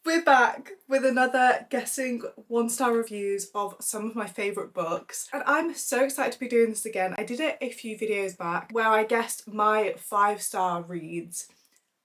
We're back with another guessing 1-star reviews of some of my favourite books, and I'm so excited to be doing this again. I did it a few videos back where I guessed my 5-star reads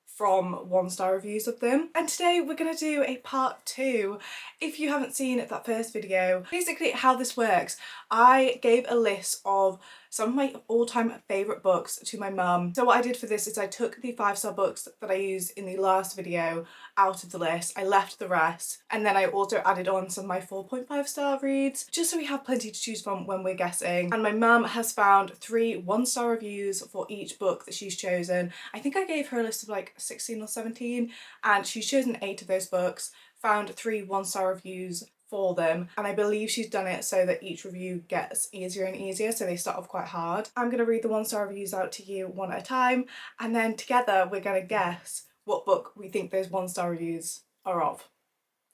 from 1-star reviews of them, and today we're gonna do a part 2. If you haven't seen that first video, basically how this works, I gave a list of some of my all-time favourite books to my mum. So what I did for this is I took the 5-star books that I used in the last video out of the list, I left the rest, and then I also added on some of my 4.5-star reads, just so we have plenty to choose from when we're guessing. And my mum has found 3 1-star reviews for each book that she's chosen. I think I gave her a list of like 16 or 17, and she's chosen 8 of those books, found 3 1-star reviews for them, and I believe she's done it so that each review gets easier and easier, so they start off quite hard. I'm going to read the 1-star reviews out to you one at a time, and then together we're going to guess what book we think those 1-star reviews are of.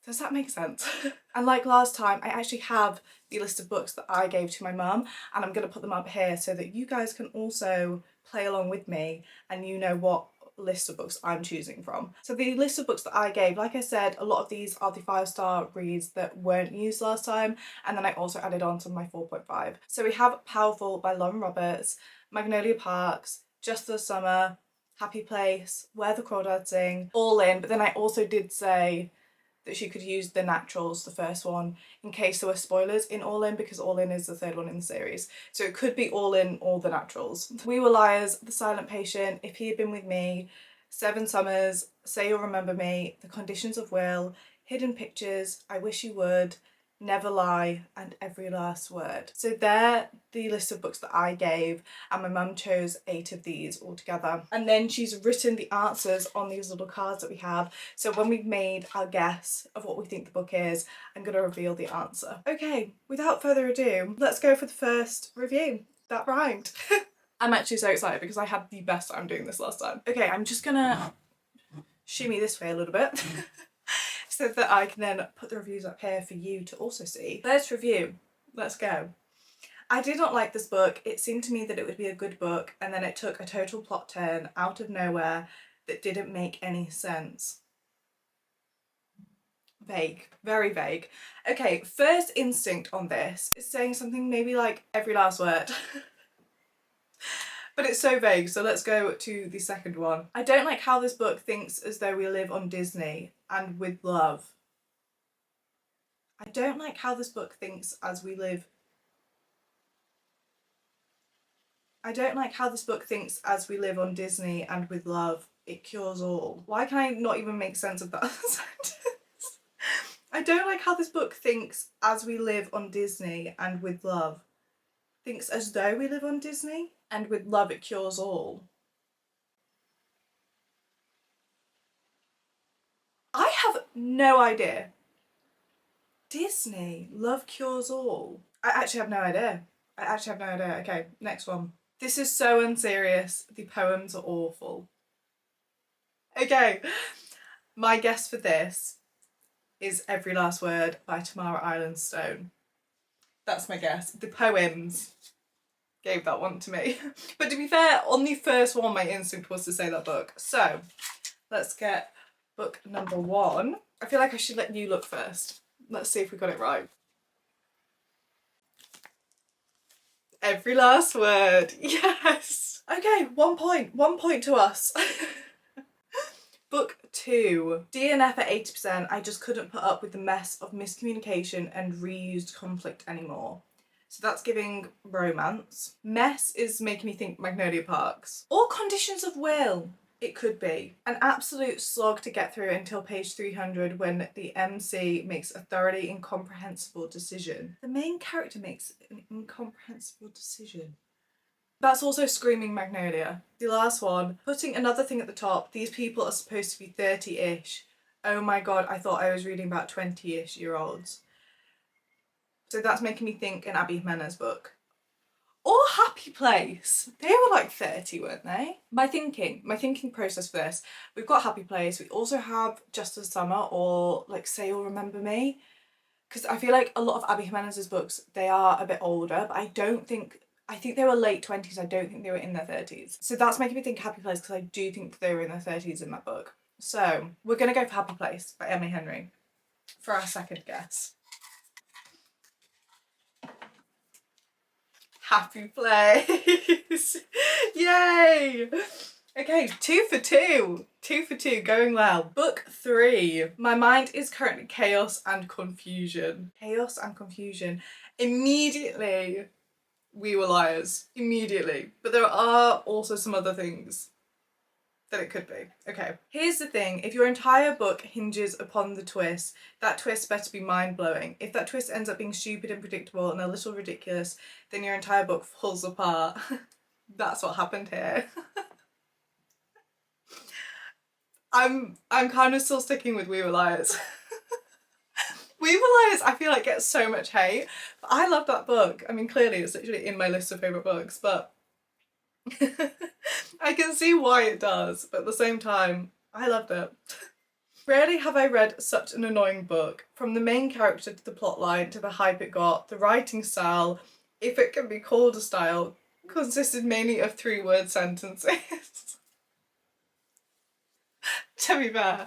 Does that make sense? And like last time, I actually have the list of books that I gave to my mum, and I'm going to put them up here so that you guys can also play along with me and you know what list of books I'm choosing from. So the list of books that I gave, like I said, a lot of these are the 5-star reads that weren't used last time, and then I also added on to my 4.5. So we have Powerful by Lauren Roberts, Magnolia Parks, Just the Summer, Happy Place, Where the Crawdads Sing, All In, but then I also did say that she could use The Naturals, the first one, in case there were spoilers in All In, because All In is the 3rd one in the series. So it could be All In or The Naturals. We Were Liars, The Silent Patient, If He Had Been With Me, 7 Summers, Say You'll Remember Me, The Conditions of Will, Hidden Pictures, I Wish You Would, Never Lie, and Every Last Word. So they're the list of books that I gave, and my mum chose 8 of these all together. And then she's written the answers on these little cards that we have. So when we've made our guess of what we think the book is, I'm going to reveal the answer. Okay, without further ado, let's go for the first review. That rhymed. I'm actually so excited because I had the best time doing this last time. Okay, I'm just gonna shimmy this way a little bit. So that I can then put the reviews up here for you to also see. First review, let's go. I did not like this book. It seemed to me that it would be a good book, and then it took a total plot turn out of nowhere that didn't make any sense. Vague, very vague. Okay, first instinct on this is saying something maybe like Every Last Word. But it's so vague, so let's go to the second one. I don't like how this book thinks as though we live on Disney and with love. I don't like how this book thinks as we live. I don't like how this book thinks as we live on Disney and with love. It cures all. Why can I not even make sense of that sentence? I don't like how this book thinks as we live on Disney and with love. Thinks as though we live on Disney and with love it cures all. I have no idea. Disney, love cures all. I actually have no idea. Okay, next one. This is so unserious. The poems are awful. Okay, my guess for this is Every Last Word by Tamara Island Stone. That's my guess. The poems gave that one to me. But to be fair, on the first one, my instinct was to say that book. So let's get book number 1. I feel like I should let you look first. Let's see if we got it right. Every Last Word. Yes. Okay, 1 point. 1 point to us. Book 2. DNF at 80%. I just couldn't put up with the mess of miscommunication and reused conflict anymore. So that's giving romance. Mess is making me think Magnolia Parks. Or Conditions of Will. It could be. An absolute slog to get through until page 300 when the MC makes a thoroughly incomprehensible decision. The main character makes an incomprehensible decision. That's also screaming Magnolia. The last one, putting another thing at the top, these people are supposed to be 30-ish. Oh my god, I thought I was reading about 20-ish year olds. So that's making me think an Abby Jimenez book. Or Happy Place. They were like 30, weren't they? My thinking process for this. We've got Happy Place. We also have Just the Summer, or like Say You'll Remember Me. Because I feel like a lot of Abby Jimenez's books, they are a bit older, but I think they were late 20s. I don't think they were in their 30s. So that's making me think Happy Place, because I do think they were in their 30s in that book. So we're gonna go for Happy Place by Emily Henry for our second guess. Happy Place. Yay. Okay, 2 for 2. 2 for 2, going well. Book 3. My mind is currently chaos and confusion. Chaos and confusion. Immediately, we were liars. Immediately. But there are also some other things that it could be. Okay, here's the thing. If your entire book hinges upon the twist, that twist better be mind-blowing. If that twist ends up being stupid and predictable and a little ridiculous, then your entire book falls apart. That's what happened here. I'm kind of still sticking with We Were Liars. We Were Liars, I feel like, gets so much hate, but I love that book. I mean, clearly it's literally in my list of favourite books, but I can see why it does, but at the same time, I loved it. Rarely have I read such an annoying book. From the main character to the plotline to the hype it got, the writing style, if it can be called a style, consisted mainly of 3-word sentences. To be fair.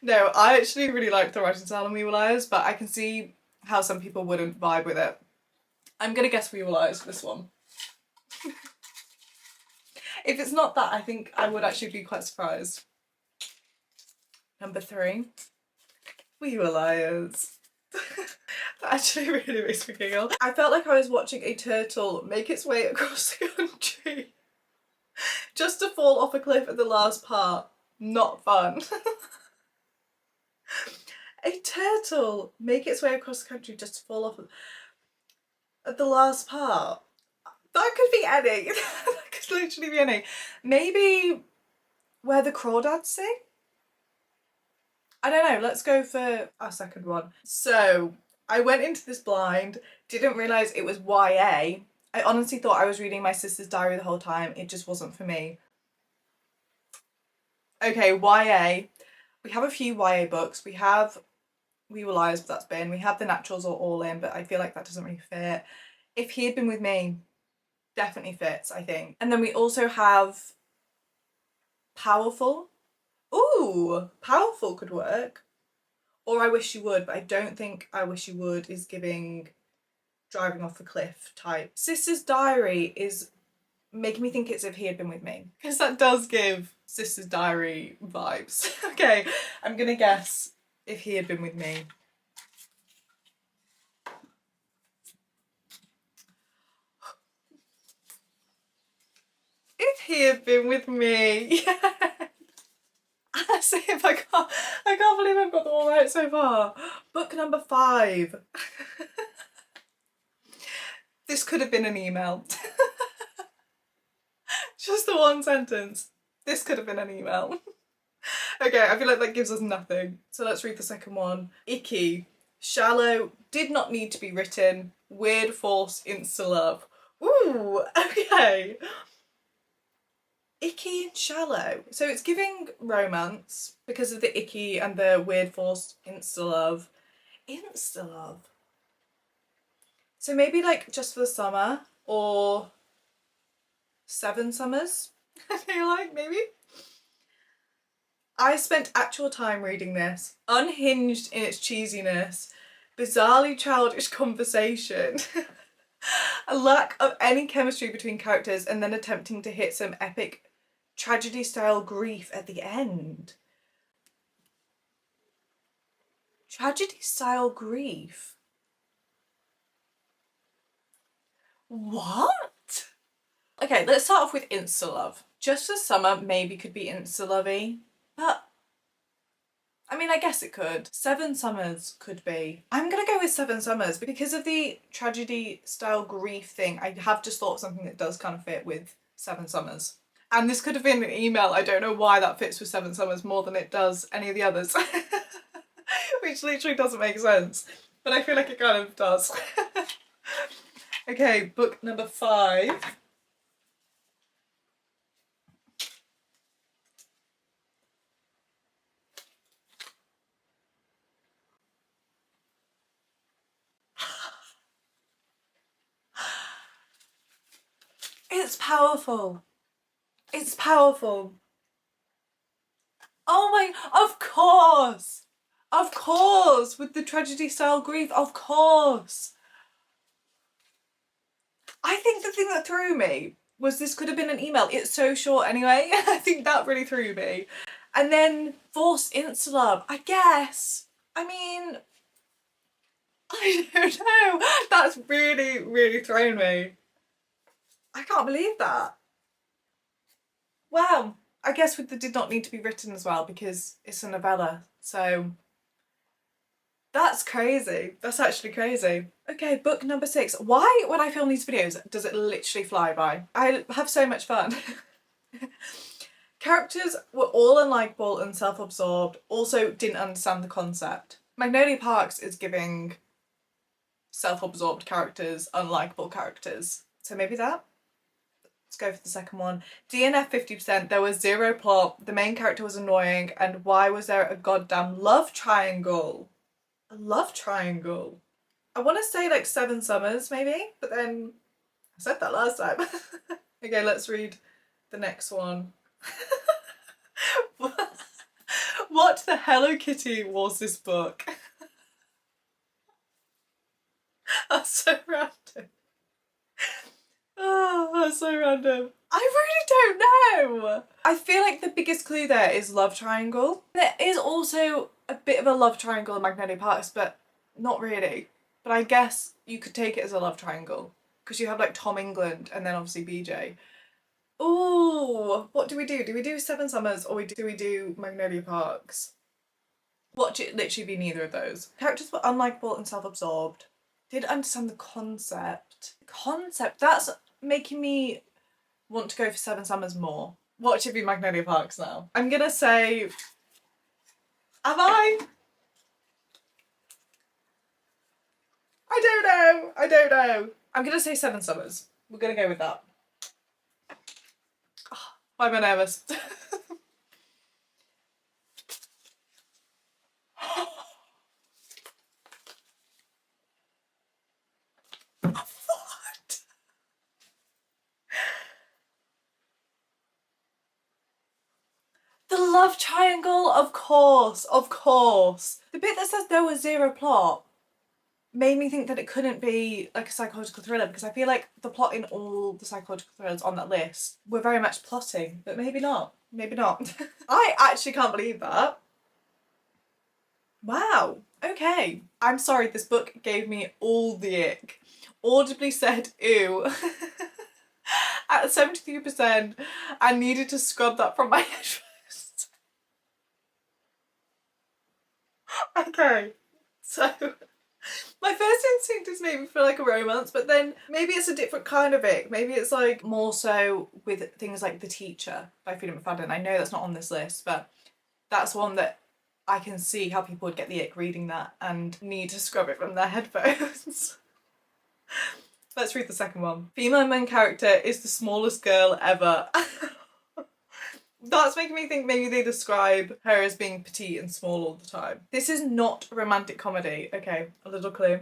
No, I actually really liked the writing style in We Were Liars, but I can see how some people wouldn't vibe with it. I'm gonna guess We Were Liars for this one. If it's not that, I think I would actually be quite surprised. Number 3. We Were Liars. That actually really makes me giggle. I felt like I was watching a turtle make its way across the country just to fall off a cliff at the last part. Not fun. A turtle make its way across the country just to fall off at the last part. That could be any. That could literally be any. Maybe Where the Crawdads Sing? I don't know, let's go for our second one. So, I went into this blind, didn't realise it was YA. I honestly thought I was reading my sister's diary the whole time. It just wasn't for me. Okay, YA. We have a few YA books. We have We Were Liars, but that's been. We have The Naturals or All In, but I feel like that doesn't really fit. If He Had Been With Me, definitely fits, I think. And then we also have Powerful. Ooh, Powerful could work. Or I Wish You Would, but I don't think I Wish You Would is giving driving off a cliff type. Sister's Diary is making me think it's If He Had Been With Me, because that does give Sister's Diary vibes. Okay, I'm gonna guess If He Had Been With Me. If He Had Been With Me. Yeah. As if I can't believe I've got them all right so far. Book number 5. This could have been an email. Just the one sentence. This could have been an email. Okay, I feel like that gives us nothing. So let's read the second one. Icky. Shallow. Did not need to be written. Weird, forced, insta love. Ooh, okay. Icky and shallow. So it's giving romance because of the icky and the weird, forced, insta love. Insta love. So maybe like Just for the Summer or 7 Summers, I feel like, maybe. I spent actual time reading this, unhinged in its cheesiness, bizarrely childish conversation, a lack of any chemistry between characters, and then attempting to hit some epic tragedy-style grief at the end. Tragedy-style grief? What? Okay, let's start off with insta-love. Just for Summer maybe could be insta-lovey, but I mean, I guess it could. 7 Summers could be. I'm gonna go with 7 Summers because of the tragedy style grief thing. I have just thought of something that does kind of fit with 7 Summers. And this could have been an email. I don't know why that fits with 7 Summers more than it does any of the others. Which literally doesn't make sense. But I feel like it kind of does. Okay, book number 5. It's powerful. It's powerful. Oh Oh my, of course! Of course! With the tragedy style grief, of course! I think the thing that threw me was this could have been an email. It's so short anyway. I think that really threw me. And then forced insta-love, I guess. I mean, I don't know. That's really, really thrown me. I can't believe that. Wow. I guess with the did not need to be written as well because it's a novella. So that's crazy. That's actually crazy. Okay, book number 6. Why, when I film these videos, does it literally fly by? I have so much fun. Characters were all unlikable and self-absorbed, also didn't understand the concept. Magnolia Parks is giving self-absorbed characters, unlikable characters. So maybe that? Let's go for the second one. DNF 50%, there was zero plot, the main character was annoying, and why was there a goddamn love triangle? A love triangle? I want to say like 7 summers maybe, but then I said that last time. Okay, let's read the next one. What the Hello Kitty was this book? That's so random. Oh, that's so random. I really don't know. I feel like the biggest clue there is love triangle. There is also a bit of a love triangle in Magnolia Parks, but not really. But I guess you could take it as a love triangle because you have like Tom England and then obviously BJ. Ooh, what do we do? Do we do 7 Summers or do we do Magnolia Parks? Watch it literally be neither of those. Characters were unlikable and self-absorbed. Didn't understand the concept. Concept, that's making me want to go for 7 Summers more. Watch it be Magnolia Parks now. I'm gonna say, am I? I don't know. I don't know. I'm gonna say 7 Summers. We're gonna go with that. Oh, why am I nervous? What? The love triangle, of course, of course. The bit that says there was zero plot made me think that it couldn't be like a psychological thriller because I feel like the plot in all the psychological thrillers on that list were very much plotting, but maybe not. Maybe not. I actually can't believe that. Wow. Okay. I'm sorry, this book gave me all the ick. Audibly said ew. At 73%, I needed to scrub that from my head first. Okay. So my first instinct is maybe for like a romance, but then maybe it's a different kind of ick. Maybe it's like more so with things like The Teacher by Freida McFadden. I know that's not on this list, but that's one that I can see how people would get the ick reading that and need to scrub it from their headphones. Let's read the second one. Female main character is the smallest girl ever. That's making me think maybe they describe her as being petite and small all the time. This is not a romantic comedy. Okay, a little clue.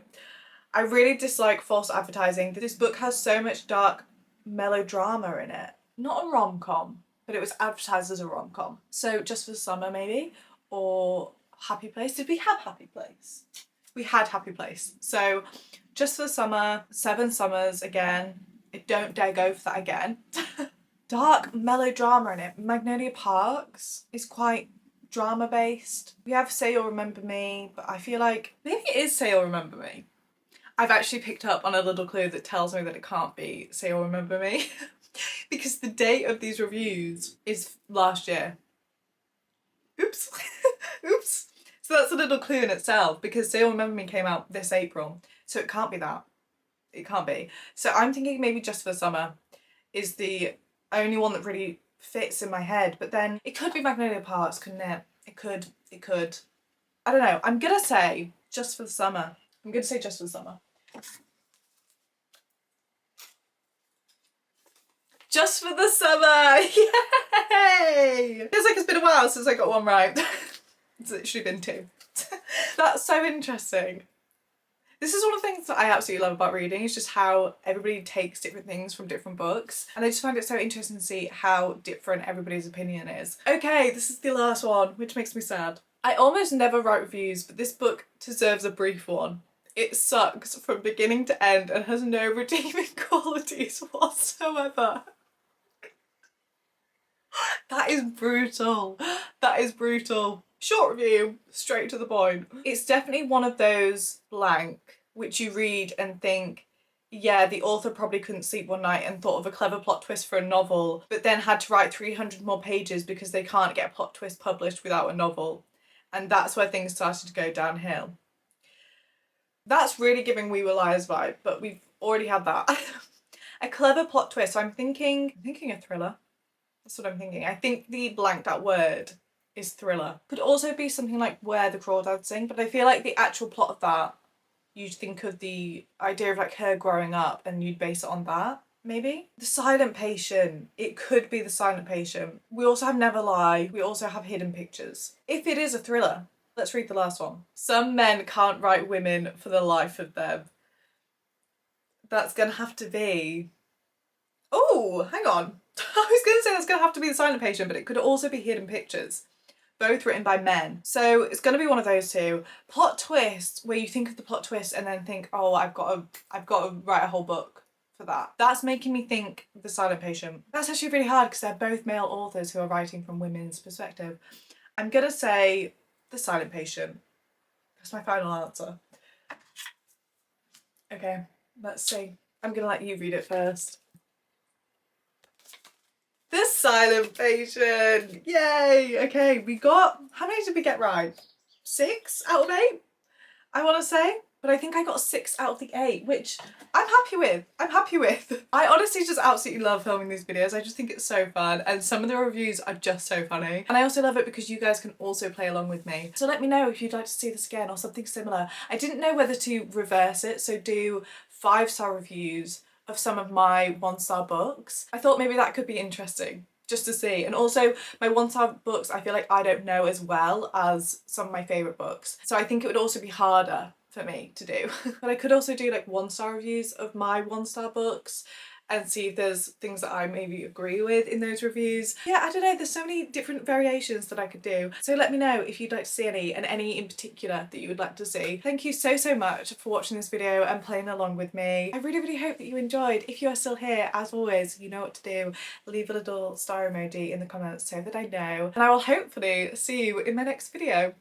I really dislike false advertising. This book has so much dark melodrama in it. Not a rom-com, but it was advertised as a rom-com. So Just for the Summer maybe, or Happy Place. Did we have Happy Place? We had Happy Place. So Just for the Summer, 7 Summers again. I don't dare go for that again. Dark melodrama in it. Magnolia Parks is quite drama based. We have Say You'll Remember Me, but I feel like maybe it is Say You'll Remember Me. I've actually picked up on a little clue that tells me that it can't be Say You'll Remember Me because the date of these reviews is last year. Oops. Oops. So that's a little clue in itself because Say You'll Remember Me came out this April. So it can't be that. It can't be. So I'm thinking maybe Just for the Summer is the only one that really fits in my head, but then it could be Magnolia Parks, couldn't it? It could. I don't know. I'm gonna say Just for the Summer. I'm gonna say Just for the Summer. Just for the Summer! Yay! Feels like it's been a while since I got one right. It's literally been 2. That's so interesting. This is one of the things that I absolutely love about reading, is just how everybody takes different things from different books. And I just find it so interesting to see how different everybody's opinion is. Okay, this is the last one, which makes me sad. I almost never write reviews, but this book deserves a brief one. It sucks from beginning to end and has no redeeming qualities whatsoever. That is brutal. That is brutal. Short review, straight to the point. It's definitely one of those blank which you read and think, yeah, the author probably couldn't sleep one night and thought of a clever plot twist for a novel, but then had to write 300 more pages because they can't get a plot twist published without a novel. And that's where things started to go downhill. That's really giving We Were Liars vibe, but we've already had that. A clever plot twist. So I'm thinking a thriller. That's what I'm thinking. I think the blanked out word is thriller. Could also be something like Where the Crawdads Sing, but I feel like the actual plot of that, you'd think of the idea of like her growing up and you'd base it on that, maybe. The Silent Patient. It could be The Silent Patient. We also have Never Lie. We also have Hidden Pictures. If it is a thriller, let's read the last one. Some men can't write women for the life of them. That's gonna have to be... Oh, hang on. I was gonna say that's gonna have to be The Silent Patient, but it could also be Hidden Pictures. Both written by men. So it's gonna be one of those two. Plot twist, where you think of the plot twist and then think, oh, I've got to write a whole book for that. That's making me think The Silent Patient. That's actually really hard because they're both male authors who are writing from women's perspective. I'm gonna say The Silent Patient. That's my final answer. Okay, let's see. I'm gonna let you read it first. The Silent Patient! Yay! Okay, we got... How many did we get right? 6 out of 8? I want to say. But I think I got 6 out of the 8, which I'm happy with. I'm happy with. I honestly just absolutely love filming these videos. I just think it's so fun, and some of the reviews are just so funny. And I also love it because you guys can also play along with me. So let me know if you'd like to see this again or something similar. I didn't know whether to reverse it, so do 5-star reviews of some of my 1-star books. I thought maybe that could be interesting just to see. And also my 1-star books, I feel like I don't know as well as some of my favourite books. So I think it would also be harder for me to do. But I could also do like 1-star reviews of my 1-star books and see if there's things that I maybe agree with in those reviews. Yeah, I don't know, there's so many different variations that I could do. So let me know if you'd like to see any, and any in particular that you would like to see. Thank you so much for watching this video and playing along with me. I really hope that you enjoyed. If you are still here, as always, you know what to do. Leave a little star emoji in the comments so that I know. And I will hopefully see you in my next video.